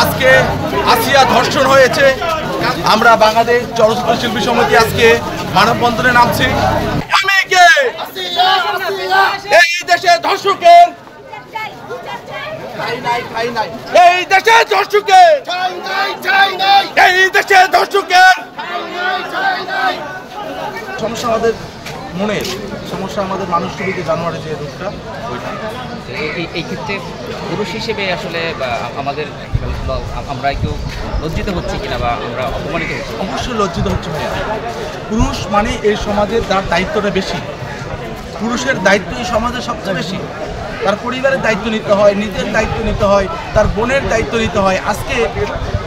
আজকে আসিয়া ধর্ষণ হয়েছে। আমরা বাংলাদেশ চলচ্চিত্র শিল্পী সমিতি আজকে মানববন্ধনে নামছি। আমি কে? এই দেশে ধর্ষকের এই দেশে ধর্ষকের এই দেশে ধর্ষকের সমস্যা আমাদের মনের সমস্যা, আমাদের মানুষ ছবিতে জানুয়ারি যে রোগটা ওইটা। এই ক্ষেত্রে পুরুষ হিসেবে আসলে আমাদের আমরা একটু লজ্জিত হচ্ছি কিনা বা আমরা অপমানিত হচ্ছি? অবশ্যই লজ্জিত হচ্ছে ভাইয়া। পুরুষ মানে এই সমাজের তার দায়িত্বটা বেশি। পুরুষের দায়িত্ব এই সমাজের সবচেয়ে বেশি। তার পরিবারের দায়িত্ব নিতে হয়, নিজের দায়িত্ব নিতে হয়, তার বোনের দায়িত্ব নিতে হয়। আজকে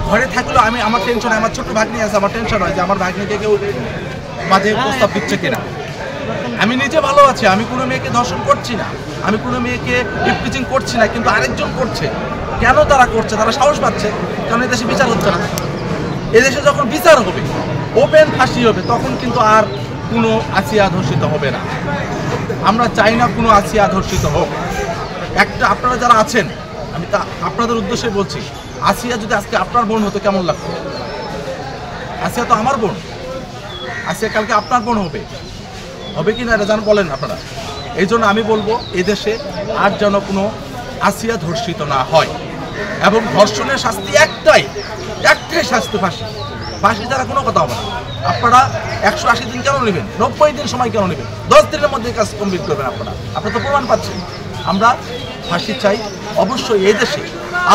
ঘরে থাকলেও আমার টেনশন, আমার ছোট ভাগ্নি আছে, আমার টেনশন হয় যে আমার ভাগ্নিকে কেউ মাঝে প্রস্তাব দিচ্ছে কিনা। আমি নিজে ভালো আছি, আমি কোনো মেয়েকে ধর্ষণ করছি না, আমি কোনো মেয়েকে ইফটিজিং করছি না, কিন্তু আরেকজন করছে। কেন তারা করছে? তারা সাহস পাচ্ছে, কারণ এদেশে বিচার হচ্ছে না। এদেশে যখন বিচার হবে, ওপেন ফাঁসি হবে, তখন কিন্তু আর কোনো আসিয়া ধর্ষিত হবে না। আমরা চাই না কোনো আসিয়া ধর্ষিত হোক। একটা আপনারা যারা আছেন, আমি তা আপনাদের উদ্দেশ্যে বলছি, আসিয়া যদি আজকে আপনার বোন হতো কেমন লাগতো? আসিয়া তো আমার বোন, আসিয়া কালকে আপনার বোন হবে, হবে কি না এটা জান বলেন আপনারা। এই জন্য আমি বলবো এদেশে আর যেন কোনো আসিয়া ধর্ষিত না হয়, এবং ধর্ষণের শাস্তি একটাই শাস্তি ফাঁসি। ফাঁসি ছাড়া কোনো কথা হবে না। আপনারা 180 দিন কেন নেবেন? 90 দিন সময় কেন নেবেন? 10 দিনের মধ্যে কাজ কমপ্লিট করবেন আপনারা তো প্রমাণ পাচ্ছেন। আমরা ফাঁসি চাই অবশ্যই। এই দেশে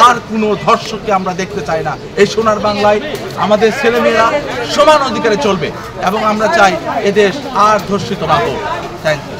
আর কোনো ধর্ষককে আমরা দেখতে চাই না। এই সোনার বাংলায় আমাদের ছেলেমেয়েরা সমান অধিকারে চলবে, এবং আমরা চাই এদেশ আর ধর্ষিত না হোক। Thank you.